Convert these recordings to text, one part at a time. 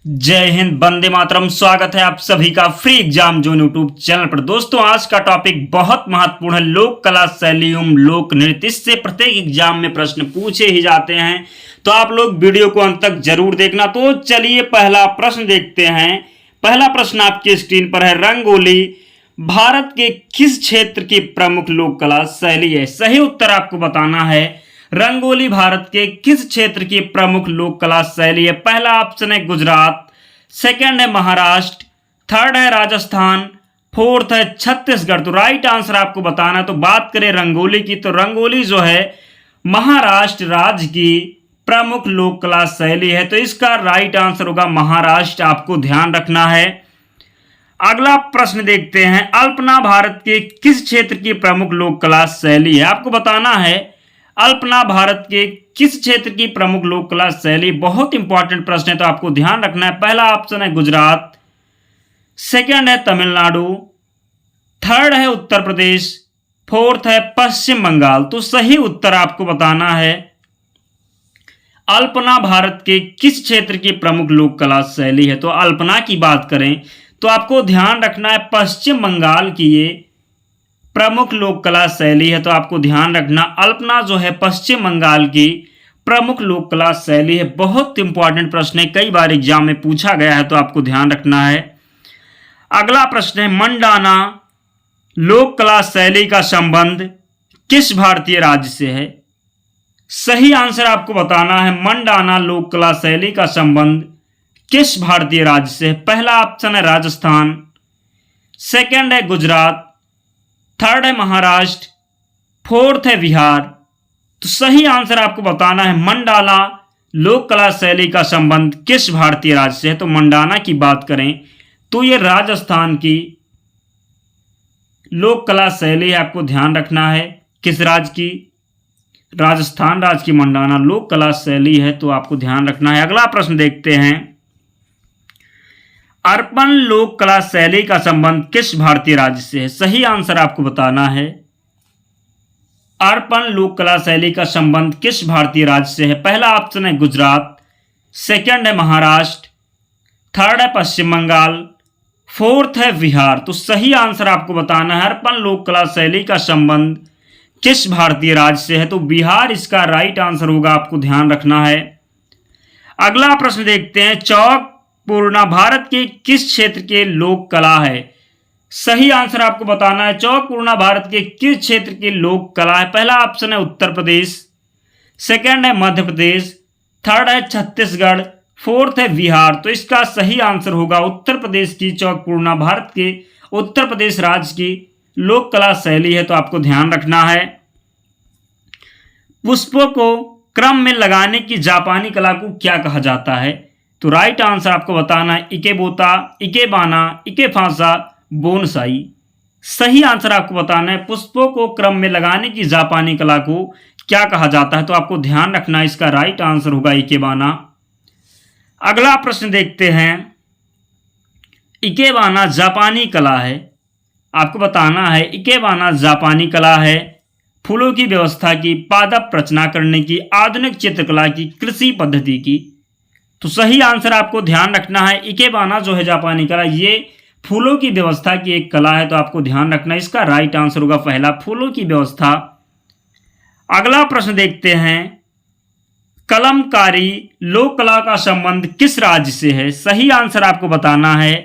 जय हिंद, वंदे मातरम। स्वागत है आप सभी का free exam zone YouTube channel पर। दोस्तों, आज का टॉपिक बहुत महत्वपूर्ण है, लोक कला शैली एवं लोक नृत्य। इससे प्रत्येक एग्जाम में प्रश्न पूछे ही जाते हैं, तो आप लोग वीडियो को अंत तक जरूर देखना। तो चलिए पहला प्रश्न देखते हैं। पहला प्रश्न आपकी स्क्रीन पर है, रंगोली भारत के किस क्षेत्र की प्रमुख लोक कला शैली है? सही उत्तर आपको बताना है, रंगोली भारत के किस क्षेत्र की प्रमुख लोक कला शैली है? पहला ऑप्शन है गुजरात, सेकंड है महाराष्ट्र, थर्ड है राजस्थान, फोर्थ है छत्तीसगढ़। तो राइट आंसर आपको बताना है। तो बात करें रंगोली की, तो रंगोली जो है महाराष्ट्र राज्य की प्रमुख लोक कला शैली है। तो इसका राइट आंसर होगा महाराष्ट्र, आपको ध्यान रखना है। अगला प्रश्न देखते हैं, अल्पना भारत के किस क्षेत्र की प्रमुख लोक कला शैली है? आपको बताना है अल्पना भारत के किस क्षेत्र की प्रमुख लोक कला शैली। बहुत इंपॉर्टेंट प्रश्न है, तो आपको ध्यान रखना है। पहला ऑप्शन है गुजरात, सेकंड है तमिलनाडु, थर्ड है उत्तर प्रदेश, फोर्थ है पश्चिम बंगाल। तो सही उत्तर आपको बताना है, अल्पना भारत के किस क्षेत्र की प्रमुख लोक कला शैली है। तो अल्पना की बात करें तो आपको ध्यान रखना है पश्चिम बंगाल की ये प्रमुख लोक कला शैली है। तो आपको ध्यान रखना, अल्पना जो है पश्चिम बंगाल की प्रमुख लोक कला शैली है। बहुत इंपॉर्टेंट प्रश्न है, कई बार एग्जाम में पूछा गया है, तो आपको ध्यान रखना है। अगला प्रश्न है, मंडाना लोक कला शैली का संबंध किस भारतीय राज्य से है? सही आंसर आपको बताना है, मंडाना लोक कला शैली का संबंध किस भारतीय राज्य से है? पहला ऑप्शन है राजस्थान, सेकंड है गुजरात, थर्ड है महाराष्ट्र, फोर्थ है बिहार। तो सही आंसर आपको बताना है, मंडाना लोक कला शैली का संबंध किस भारतीय राज्य से है? तो मंडाना की बात करें तो यह राजस्थान की लोक कला शैली है, आपको ध्यान रखना है। किस राज्य की? राजस्थान राज्य की मंडाना लोक कला शैली है, तो आपको ध्यान रखना है। अगला प्रश्न देखते हैं, अर्पण लोक कला शैली का संबंध किस भारतीय राज्य से है? सही आंसर आपको बताना है, अर्पण लोक कला शैली का संबंध किस भारतीय राज्य से है? पहला ऑप्शन है गुजरात, सेकंड है महाराष्ट्र, थर्ड है पश्चिम बंगाल, फोर्थ है बिहार। तो सही आंसर आपको बताना है, अर्पण लोक कला शैली का संबंध किस भारतीय राज्य से है? तो बिहार इसका राइट आंसर होगा, आपको ध्यान रखना है। अगला प्रश्न देखते हैं, चौक पूर्णा भारत के किस क्षेत्र के लोक कला है? सही आंसर आपको बताना है, चौक पूर्णा भारत के किस क्षेत्र की लोक कला है? पहला ऑप्शन है उत्तर प्रदेश, सेकंड है मध्य प्रदेश, थर्ड है छत्तीसगढ़, फोर्थ है बिहार। तो इसका सही आंसर होगा उत्तर प्रदेश की चौक पूर्णा भारत के उत्तर प्रदेश राज्य की लोक कला शैली है, तो आपको ध्यान रखना है। पुष्पों को क्रम में लगाने की जापानी कला को क्या कहा जाता है? तो राइट आंसर आपको बताना है, इकेबोता, इकेबाना, इकेफासा, बोनसाई। सही आंसर आपको बताना है, पुष्पों को क्रम में लगाने की जापानी कला को क्या कहा जाता है? तो आपको ध्यान रखना है, इसका राइट आंसर होगा इकेबाना। अगला प्रश्न देखते हैं, इकेबाना जापानी कला है, आपको बताना है इकेबाना जापानी कला है फूलों की व्यवस्था की, पादप रचना करने की, आधुनिक चित्रकला की, कृषि पद्धति की। तो सही आंसर आपको ध्यान रखना है, इकेबाना जो है जापानी कला, ये फूलों की व्यवस्था की एक कला है, तो आपको ध्यान रखना है, इसका राइट आंसर होगा पहला, फूलों की व्यवस्था। अगला प्रश्न देखते हैं, कलमकारी लोक कला का संबंध किस राज्य से है? सही आंसर आपको बताना है,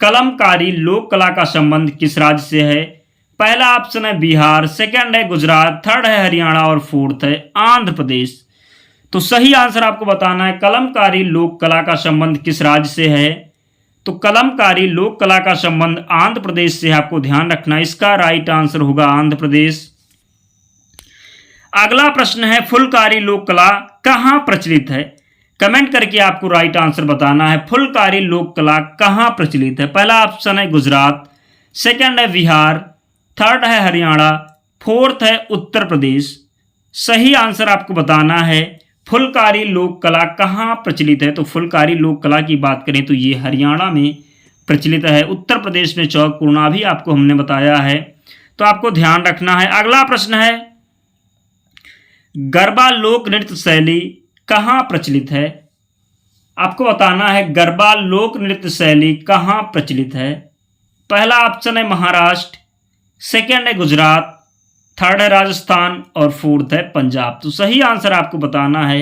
कलमकारी लोक कला का संबंध किस राज्य से है? पहला ऑप्शन है बिहार, सेकंड है गुजरात, थर्ड है हरियाणा और फोर्थ है आंध्र प्रदेश। तो सही आंसर आपको बताना है, कलमकारी लोक कला का संबंध किस राज्य से है? तो कलमकारी लोक कला का संबंध आंध्र प्रदेश से है, आपको ध्यान रखना, इसका राइट आंसर होगा आंध्र प्रदेश। अगला प्रश्न है, फुलकारी लोक कला कहां प्रचलित है? कमेंट करके आपको राइट आंसर बताना है, फुलकारी लोक कला कहां प्रचलित है? पहला ऑप्शन है गुजरात, सेकंड है बिहार, थर्ड है हरियाणा, फोर्थ है उत्तर प्रदेश। सही आंसर आपको बताना है, फुलकारी लोक कला कहाँ प्रचलित है? तो फुलकारी लोक कला की बात करें तो ये हरियाणा में प्रचलित है, उत्तर प्रदेश में चौक पूर्णा भी आपको हमने बताया है, तो आपको ध्यान रखना है। अगला प्रश्न है, गरबा लोक नृत्य शैली कहाँ प्रचलित है? आपको बताना है गरबा लोक नृत्य शैली कहाँ प्रचलित है। पहला ऑप्शन है महाराष्ट्र, सेकंड है गुजरात, थर्ड है राजस्थान और फोर्थ है पंजाब। तो सही आंसर आपको बताना है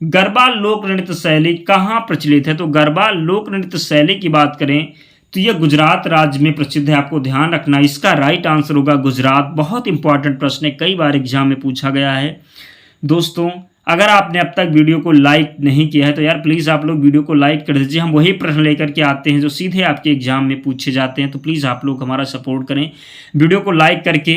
गरबा लोक नृत्य शैली कहाँ प्रचलित है। तो गरबा लोक नृत्य शैली की बात करें तो यह गुजरात राज्य में प्रसिद्ध है। आपको ध्यान रखना, इसका राइट आंसर होगा गुजरात। बहुत इंपॉर्टेंट प्रश्न है, कई बार एग्जाम में पूछा गया है। दोस्तों अगर आपने अब तक वीडियो को लाइक नहीं किया है तो यार प्लीज़ आप लोग वीडियो को लाइक कर दीजिए। हम वही प्रश्न लेकर के आते हैं जो सीधे आपके एग्जाम में पूछे जाते हैं। तो प्लीज़ आप लोग हमारा सपोर्ट करें, वीडियो को लाइक करके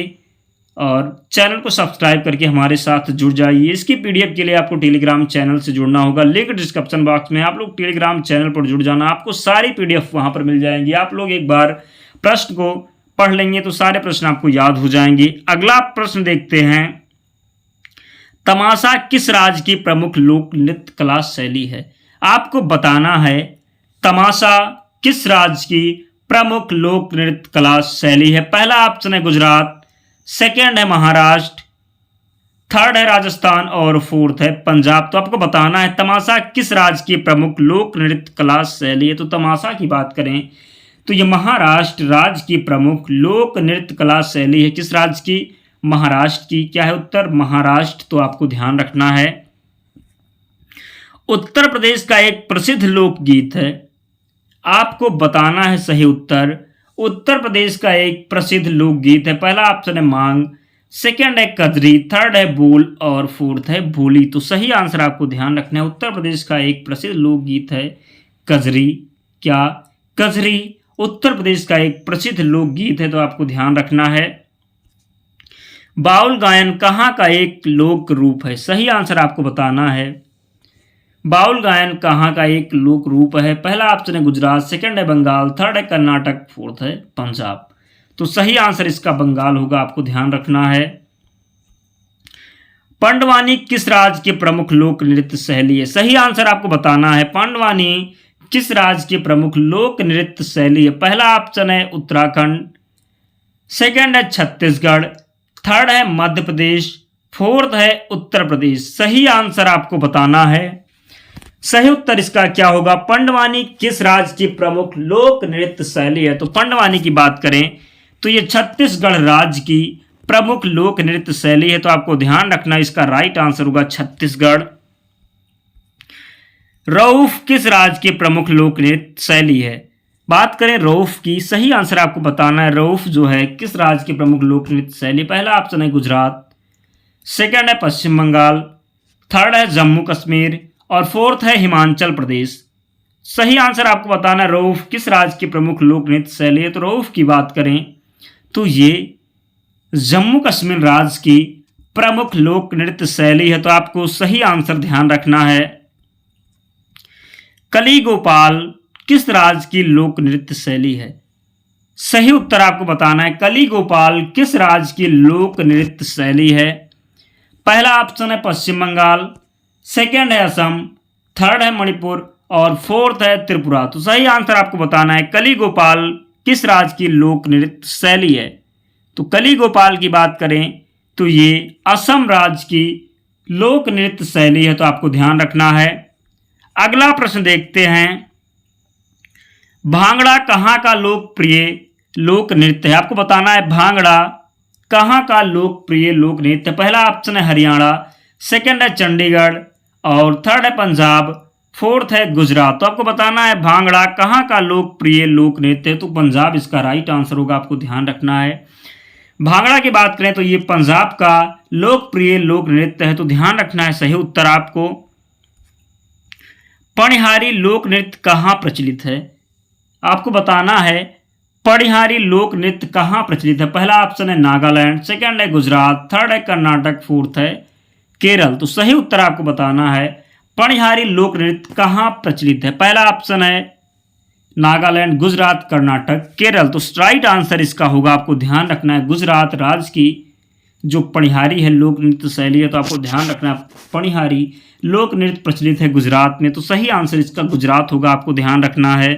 और चैनल को सब्सक्राइब करके हमारे साथ जुड़ जाइए। इसकी पीडीएफ के लिए आपको टेलीग्राम चैनल से जुड़ना होगा, लिंक डिस्क्रिप्शन बॉक्स में। आप लोग टेलीग्राम चैनल पर जुड़ जाना, आपको सारी पीडीएफ वहां पर मिल जाएंगी। आप लोग एक बार प्रश्न को पढ़ लेंगे तो सारे प्रश्न आपको याद हो जाएंगे। अगला प्रश्न देखते हैं, तमाशा किस राज्य की प्रमुख लोक नृत्य कला शैली है। आपको बताना है तमाशा किस राज्य की प्रमुख लोक नृत्य कला शैली है। पहला ऑप्शन है गुजरात, सेकंड है महाराष्ट्र, थर्ड है राजस्थान और फोर्थ है पंजाब। तो आपको बताना है तमाशा किस राज्य की प्रमुख लोक नृत्य कला शैली है। तो तमाशा की बात करें तो ये महाराष्ट्र राज्य की प्रमुख लोक नृत्य कला शैली है। किस राज्य की? महाराष्ट्र की। क्या है उत्तर? महाराष्ट्र। तो आपको ध्यान रखना है। उत्तर प्रदेश का एक प्रसिद्ध लोकगीत है। आपको बताना है सही उत्तर। उत्तर प्रदेश का एक प्रसिद्ध लोकगीत है। पहला ऑप्शन है मांग, सेकंड है कजरी, थर्ड है बोल और फोर्थ है भोली। तो सही आंसर आपको ध्यान रखना है। उत्तर प्रदेश का एक प्रसिद्ध लोकगीत है कजरी। क्या? कजरी उत्तर प्रदेश का एक प्रसिद्ध लोकगीत है। तो आपको ध्यान रखना है। बाउल गायन कहाँ का एक लोक रूप है। सही आंसर आपको बताना है। बाउल गायन कहाँ का एक लोक रूप है। पहला ऑप्शन है गुजरात, सेकंड है बंगाल, थर्ड है कर्नाटक, फोर्थ है पंजाब। तो सही आंसर इसका बंगाल होगा। आपको ध्यान रखना है। पंडवानी किस राज्य की प्रमुख लोक नृत्य शैली है। सही आंसर आपको बताना है। पंडवानी किस राज्य की प्रमुख लोक नृत्य शैली है। पहला ऑप्शन है उत्तराखंड, सेकंड है छत्तीसगढ़, थर्ड है मध्य प्रदेश, फोर्थ है उत्तर प्रदेश। सही आंसर आपको बताना है। सही उत्तर इसका क्या होगा? पंडवानी किस राज्य की प्रमुख लोक नृत्य शैली है। तो पंडवानी की बात करें तो ये छत्तीसगढ़ राज्य की प्रमुख लोक नृत्य शैली है। तो आपको ध्यान रखना, इसका राइट आंसर होगा छत्तीसगढ़। रऊफ किस राज्य की प्रमुख लोक नृत्य शैली है। बात करें रऊफ की, सही आंसर आपको बताना है। रऊफ जो है किस राज्य की प्रमुख लोक नृत्य शैली। पहला ऑप्शन है गुजरात, सेकंड है पश्चिम बंगाल, थर्ड है जम्मू कश्मीर और फोर्थ है हिमाचल प्रदेश। सही आंसर आपको बताना है रऊफ किस राज्य की प्रमुख लोक नृत्य शैली है। तो रऊफ की बात करें तो ये जम्मू कश्मीर राज्य की प्रमुख लोक नृत्य शैली है। तो आपको सही आंसर ध्यान रखना है। कली गोपाल किस राज्य की लोक नृत्य शैली है। सही उत्तर आपको बताना है। कली गोपाल किस राज्य की लोक नृत्य शैली है। पहला ऑप्शन है पश्चिम बंगाल, सेकंड है असम, थर्ड है मणिपुर और फोर्थ है त्रिपुरा। तो सही आंसर आपको बताना है कली गोपाल किस राज्य की लोक नृत्य शैली है। तो कली गोपाल की बात करें तो ये असम राज्य की लोक नृत्य शैली है। तो आपको ध्यान रखना है। अगला प्रश्न देखते हैं, भांगड़ा कहाँ का लोकप्रिय लोक नृत्य है। आपको बताना है भांगड़ा कहाँ का लोकप्रिय लोक नृत्य। पहला ऑप्शन है हरियाणा, सेकंड है चंडीगढ़ और थर्ड है पंजाब, फोर्थ है गुजरात। तो आपको बताना है भांगड़ा कहाँ का लोकप्रिय लोक नृत्य है। तो पंजाब इसका राइट आंसर होगा। आपको ध्यान रखना है। भांगड़ा की बात करें तो ये पंजाब का लोकप्रिय लोक नृत्य है। तो ध्यान रखना है सही उत्तर आपको। पनिहारी लोक नृत्य कहाँ प्रचलित है। आपको बताना है पनिहारी लोक नृत्य कहाँ प्रचलित है। पहला ऑप्शन है नागालैंड, सेकंड है गुजरात, थर्ड है कर्नाटक, फोर्थ है केरल। तो सही उत्तर आपको बताना है पनिहारी लोक नृत्य कहाँ प्रचलित है। पहला ऑप्शन है नागालैंड, गुजरात, कर्नाटक, केरल। तो राइट आंसर इसका होगा। आपको ध्यान रखना है गुजरात राज्य की जो पनिहारी है लोक नृत्य शैली है। तो आपको ध्यान रखना है पनिहारी लोक नृत्य प्रचलित है गुजरात में। तो सही आंसर इसका गुजरात होगा। आपको ध्यान रखना है।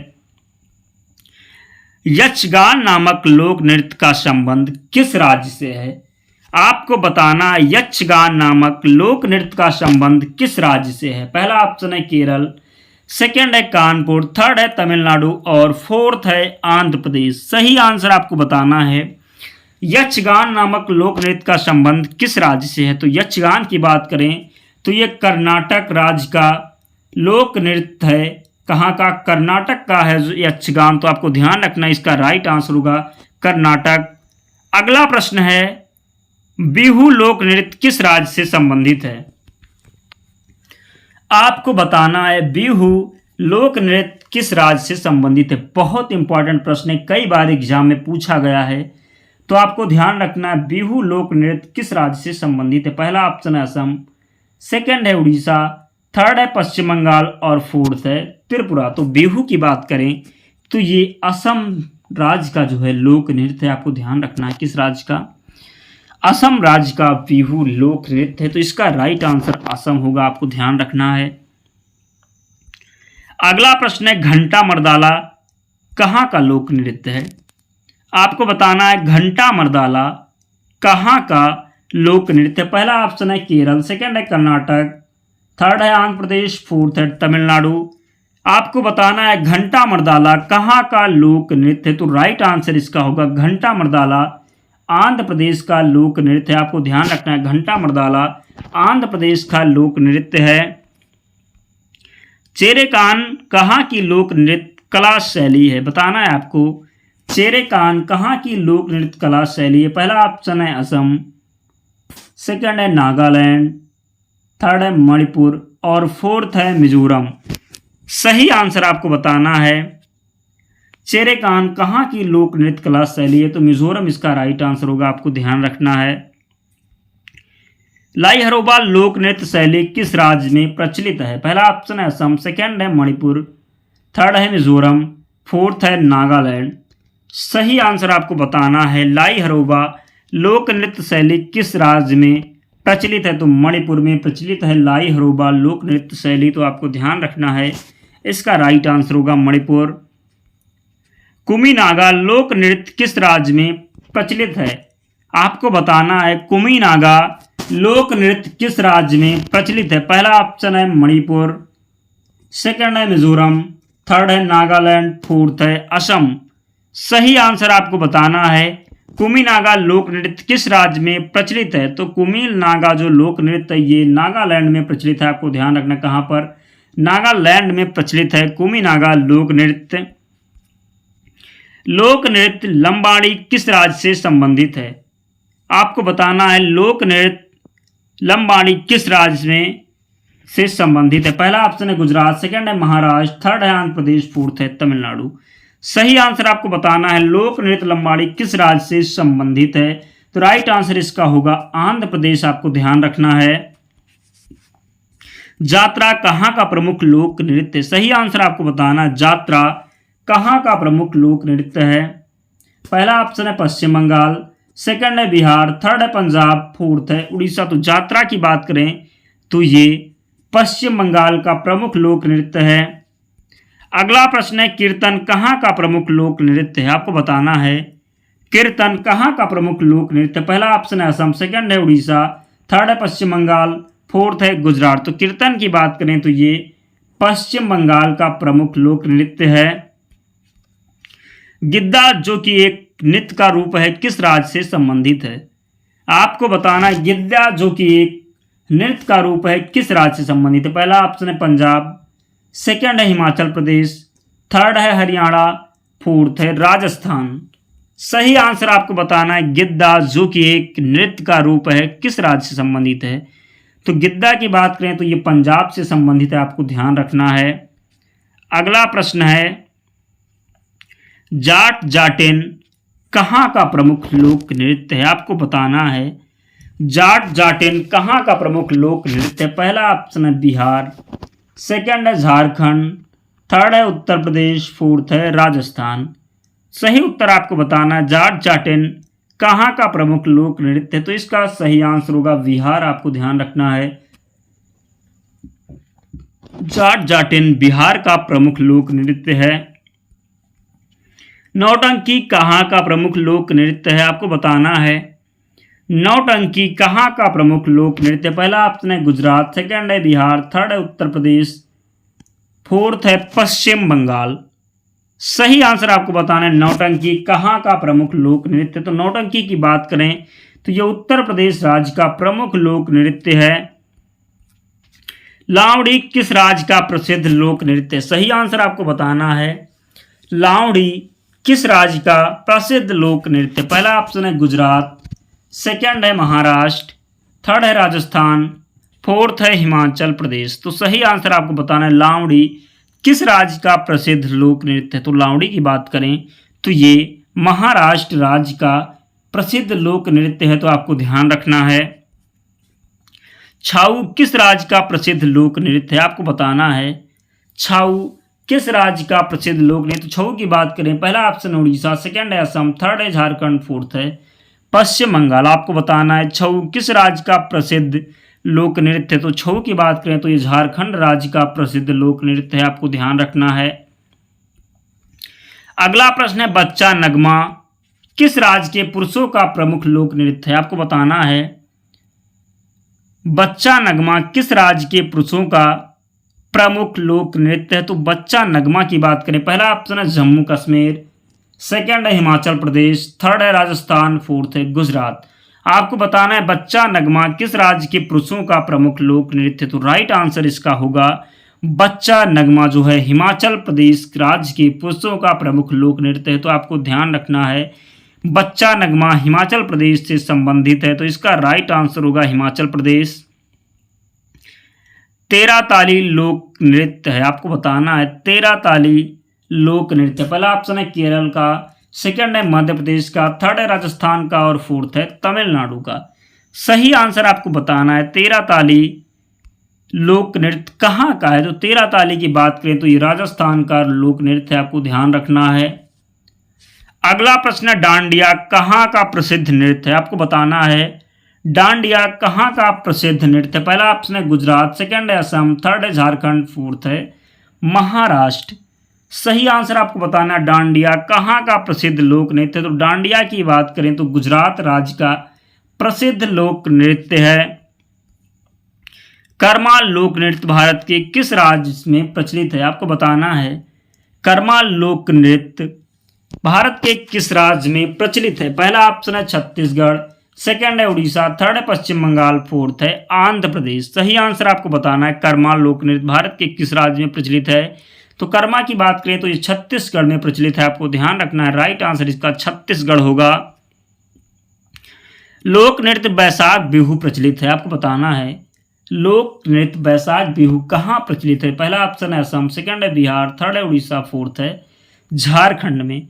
यक्षगान नामक लोक नृत्य का संबंध किस राज्य से है। आपको बताना है यक्षगान नामक लोक नृत्य का संबंध किस राज्य से है। पहला ऑप्शन है केरल, सेकंड है कानपुर, थर्ड है तमिलनाडु और फोर्थ है आंध्र प्रदेश। सही आंसर आपको बताना है। यक्षगान नामक लोक नृत्य का संबंध किस राज्य से है? तो यक्षगान की बात करें तो ये कर्नाटक राज्य का लोक नृत्य है। कहाँ का? कर्नाटक का है यक्षगान। तो आपको ध्यान रखना, इसका राइट आंसर होगा कर्नाटक। अगला प्रश्न है, बिहू लोक नृत्य किस राज्य से संबंधित है? आपको बताना है बिहू लोक नृत्य किस राज्य से संबंधित है। बहुत इंपॉर्टेंट प्रश्न है, कई बार एग्जाम में पूछा गया है। तो आपको ध्यान रखना है बिहू लोक नृत्य किस राज्य से संबंधित है। पहला ऑप्शन है असम, सेकंड है उड़ीसा, थर्ड है पश्चिम बंगाल और फोर्थ है त्रिपुरा। तो बिहू की बात करें तो ये असम राज्य का जो है लोक नृत्य है। आपको ध्यान रखना है किस राज्य का? असम राज्य का बिहू लोक नृत्य है। तो इसका राइट आंसर असम होगा, आपको ध्यान रखना है। अगला प्रश्न है, घंटा मर्दाला कहाँ का लोक नृत्य है? आपको बताना है घंटा मर्दाला कहाँ का लोक नृत्य। पहला ऑप्शन है केरल, सेकंड है कर्नाटक, थर्ड है आंध्र प्रदेश, फोर्थ है तमिलनाडु। आपको बताना है घंटा मर्दाला कहाँ का लोक नृत्य है। तो राइट आंसर इसका होगा घंटा मर्दाला आंध्र प्रदेश का लोक नृत्य है। आपको ध्यान रखना है घंटा मर्दाला आंध्र प्रदेश का लोक नृत्य है। चेरेकान कहाँ की लोक नृत्य कला शैली है? बताना है आपको चेरेकान कहाँ की लोक नृत्य कला शैली है। पहला ऑप्शन है असम, सेकंड है नागालैंड, थर्ड है मणिपुर और फोर्थ है मिजोरम। सही आंसर आपको बताना है चेरेकान कहाँ की लोक नृत्य कला शैली है। तो मिजोरम इसका राइट आंसर होगा, आपको ध्यान रखना है। लाई हरोबा लोक नृत्य शैली किस राज्य में प्रचलित है? पहला ऑप्शन है असम, सेकंड है मणिपुर, थर्ड है मिजोरम, फोर्थ है नागालैंड। सही आंसर आपको बताना है लाई हरोबा लोक नृत्य शैली किस राज्य में प्रचलित है? तो मणिपुर में प्रचलित है लाई हरोबा लोक नृत्य शैली। तो आपको ध्यान रखना है इसका राइट आंसर होगा मणिपुर। कुमी नागा लोक नृत्य किस राज्य में प्रचलित है? आपको बताना है कुमी नागा लोक नृत्य किस राज्य में प्रचलित है। पहला ऑप्शन है मणिपुर, सेकंड है मिजोरम, थर्ड है नागालैंड, फोर्थ है असम। सही आंसर आपको बताना है कुमी नागा लोक नृत्य किस राज्य में प्रचलित है। तो कुमी नागा जो लोक नृत्य है ये नागालैंड में प्रचलित है। आपको ध्यान रखना कहाँ पर? नागालैंड में प्रचलित है कुमी नागा लोक नृत्य। लोक नृत्य लंबाड़ी किस राज्य से संबंधित है? आपको बताना है लोक नृत्य लंबाड़ी किस राज्य में से संबंधित है। पहला ऑप्शन है गुजरात, सेकंड है महाराष्ट्र, थर्ड है आंध्र प्रदेश, फोर्थ है तमिलनाडु। सही आंसर आपको बताना है लोक नृत्य लंबाड़ी किस राज्य से संबंधित है। तो राइट आंसर इसका होगा आंध्र प्रदेश। आपको ध्यान रखना है। जात्रा कहाँ का प्रमुख लोक नृत्य है? सही आंसर आपको बताना जात्रा कहाँ का प्रमुख लोक नृत्य है। पहला ऑप्शन है पश्चिम बंगाल, सेकंड है बिहार, थर्ड है पंजाब, फोर्थ है उड़ीसा। तो जात्रा की बात करें तो ये पश्चिम बंगाल का प्रमुख लोक नृत्य है। अगला प्रश्न है कीर्तन कहाँ का प्रमुख लोक नृत्य है? आपको बताना है कीर्तन कहाँ का प्रमुख लोक नृत्य। पहला ऑप्शन है असम, सेकंड है उड़ीसा, थर्ड है पश्चिम बंगाल, फोर्थ है गुजरात। तो कीर्तन की बात करें तो ये पश्चिम बंगाल का प्रमुख लोक नृत्य है। गिद्दा जो कि एक नृत्य का रूप है किस राज्य से संबंधित है? आपको बताना है गिद्दा जो कि एक नृत्य का रूप है किस राज्य से संबंधित है। पहला ऑप्शन है पंजाब, सेकंड है हिमाचल प्रदेश, थर्ड है हरियाणा, फोर्थ है राजस्थान। सही आंसर आपको बताना है गिद्दा जो कि एक नृत्य का रूप है किस राज्य से संबंधित है। तो गिद्दा की बात करें तो ये पंजाब से संबंधित है। आपको ध्यान रखना है। अगला प्रश्न है जाट जाटेन कहाँ का प्रमुख लोक नृत्य है? आपको बताना है जाट जाटेन कहाँ का प्रमुख लोक नृत्य है। पहला ऑप्शन है बिहार, सेकंड है झारखंड, थर्ड है उत्तर प्रदेश, फोर्थ है राजस्थान। सही उत्तर आपको बताना है जाट जाटेन कहाँ का प्रमुख लोक नृत्य है। तो इसका सही आंसर होगा बिहार। आपको ध्यान रखना है जाट जाटेन बिहार का प्रमुख लोक नृत्य है। नौटंकी कहाँ का प्रमुख लोक नृत्य है? आपको बताना है नौटंकी कहाँ का प्रमुख लोक नृत्य। पहला ऑप्शन है गुजरात, सेकंड है बिहार, थर्ड है उत्तर प्रदेश, फोर्थ है पश्चिम बंगाल। सही आंसर आपको बताना है नौटंकी कहाँ का प्रमुख लोक नृत्य। तो नौटंकी की बात करें तो यह उत्तर प्रदेश राज्य का प्रमुख लोक नृत्य है। लावड़ी किस राज्य का प्रसिद्ध लोक नृत्य। सही आंसर आपको बताना है लावड़ी किस राज्य का प्रसिद्ध लोक नृत्य। पहला ऑप्शन है गुजरात, सेकंड है महाराष्ट्र, थर्ड है राजस्थान, फोर्थ है हिमाचल प्रदेश। तो सही आंसर आपको बताना है लावड़ी किस राज्य का प्रसिद्ध लोक नृत्य है। तो लावड़ी की बात करें तो ये महाराष्ट्र राज्य का प्रसिद्ध लोक नृत्य है। तो आपको ध्यान रखना है। छाऊ किस राज्य का प्रसिद्ध लोक नृत्य है। आपको बताना है छाऊ किस राज्य का प्रसिद्ध लोक नृत्य। छऊ की बात करें पहला ऑप्शन उड़ीसा, सेकंड है असम, थर्ड है झारखंड, फोर्थ है पश्चिम बंगाल। आपको बताना है छऊ किस राज्य का प्रसिद्ध लोक नृत्य। तो छऊ की बात करें तो ये झारखंड राज्य का प्रसिद्ध लोक नृत्य है। आपको ध्यान रखना है। अगला प्रश्न है बच्चा नगमा किस राज्य के पुरुषों का प्रमुख लोक नृत्य है। आपको बताना है बच्चा नगमा किस राज्य के पुरुषों का प्रमुख लोक नृत्य है। तो बच्चा नगमा की बात करें पहला ऑप्शन है जम्मू कश्मीर, सेकंड है हिमाचल प्रदेश, थर्ड है राजस्थान, फोर्थ है गुजरात। आपको बताना है बच्चा नगमा किस राज्य के पुरुषों का प्रमुख लोक नृत्य। तो राइट आंसर इसका होगा बच्चा नगमा जो है हिमाचल प्रदेश राज्य के पुरुषों का प्रमुख लोक नृत्य है। तो आपको ध्यान रखना है बच्चा नगमा हिमाचल प्रदेश से संबंधित है। तो इसका राइट आंसर होगा हिमाचल प्रदेश। तेरह ताली लोक नृत्य है। आपको बताना है तेरह ताली लोक नृत्य। पहला ऑप्शन है केरल का, सेकंड है मध्य प्रदेश का, थर्ड है राजस्थान का और फोर्थ है तमिलनाडु का। सही आंसर आपको बताना है तेरह ताली लोक नृत्य कहाँ का है। तो तेरह ताली की बात करें तो ये राजस्थान का लोक नृत्य है। आपको ध्यान रखना है। अगला प्रश्न है डांडिया कहाँ का प्रसिद्ध नृत्य है। आपको बताना है डांडिया कहाँ का प्रसिद्ध नृत्य। पहला ऑप्शन है गुजरात, सेकंड है असम, थर्ड है झारखंड, फोर्थ है महाराष्ट्र। सही आंसर आपको बताना है डांडिया कहाँ का प्रसिद्ध लोक नृत्य। तो डांडिया की बात करें तो गुजरात राज्य का प्रसिद्ध लोक नृत्य है। कर्मा लोक नृत्य भारत के किस राज्य में प्रचलित है। आपको बताना है कर्मा लोक नृत्य भारत के किस राज्य में प्रचलित है। पहला ऑप्शन है छत्तीसगढ़, सेकंड है उड़ीसा, थर्ड है पश्चिम बंगाल, फोर्थ है आंध्र प्रदेश। सही आंसर आपको बताना है कर्मा लोक नृत्य भारत के किस राज्य में प्रचलित है। तो कर्मा की बात करें तो ये छत्तीसगढ़ में प्रचलित है। आपको ध्यान रखना है राइट आंसर इसका छत्तीसगढ़ होगा। लोक नृत्य बैसाख बिहू प्रचलित है। आपको बताना है लोक नृत्य बैसाख बिहू कहाँ प्रचलित है। पहला ऑप्शन है असम, सेकंड है बिहार, थर्ड है उड़ीसा, फोर्थ है झारखंड में।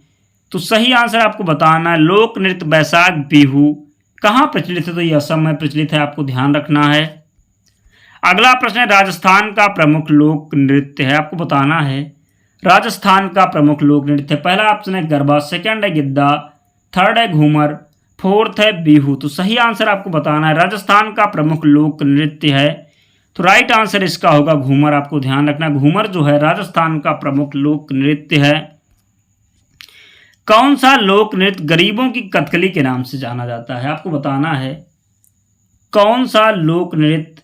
तो सही आंसर आपको बताना है लोक नृत्य बैसाख बिहू कहाँ प्रचलित है। तो ये असम में प्रचलित है। आपको ध्यान रखना है। अगला प्रश्न है राजस्थान का प्रमुख लोक नृत्य है। आपको बताना है राजस्थान का प्रमुख लोक नृत्य। पहला ऑप्शन है गरबा, सेकंड है गिद्दा, थर्ड है घूमर, फोर्थ है बिहू। तो सही आंसर आपको बताना है राजस्थान का प्रमुख लोक नृत्य है। तो राइट आंसर इसका होगा घूमर। आपको ध्यान रखना घूमर जो है राजस्थान का प्रमुख लोक नृत्य है। कौन सा लोक नृत्य गरीबों की कथकली के नाम से जाना जाता है। आपको बताना है कौन सा लोक नृत्य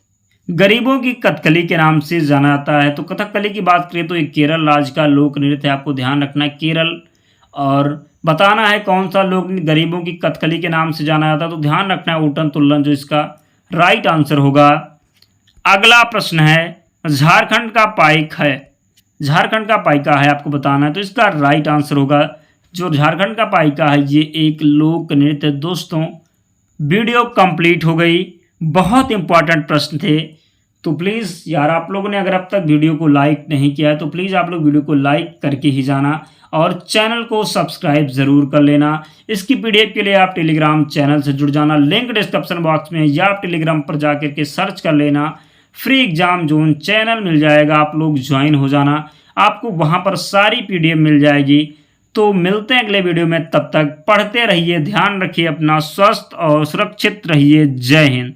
गरीबों की कथकली के नाम से जाना जाता है। तो कथकली की बात करें तो ये केरल राज्य का लोक नृत्य है। आपको ध्यान रखना है केरल। और बताना है कौन सा लोक नृत्य गरीबों की कथकली के नाम से जाना जाता है। तो ध्यान रखना है ऊटन तुल्लन जो इसका राइट आंसर होगा। अगला प्रश्न है झारखंड का पाइक है। झारखंड का पाइका है आपको बताना है। तो इसका राइट आंसर होगा जो झारखंड का पाइका है ये एक लोक नृत्य। दोस्तों वीडियो कंप्लीट हो गई। बहुत इंपॉर्टेंट प्रश्न थे। तो प्लीज़ यार आप लोगों ने अगर अब तक वीडियो को लाइक नहीं किया है तो प्लीज़ आप लोग वीडियो को लाइक करके ही जाना और चैनल को सब्सक्राइब ज़रूर कर लेना। इसकी पीडीएफ के लिए आप टेलीग्राम चैनल से जुड़ जाना। लिंक डिस्क्रिप्शन बॉक्स में या आप टेलीग्राम पर जाकर के सर्च कर लेना। फ्री एग्जाम जोन चैनल मिल जाएगा, आप लोग ज्वाइन हो जाना। आपको वहाँ पर सारी पीडीएफ मिल जाएगी। तो मिलते हैं अगले वीडियो में। तब तक पढ़ते रहिए, ध्यान रखिए अपना, स्वस्थ और सुरक्षित रहिए। जय हिंद।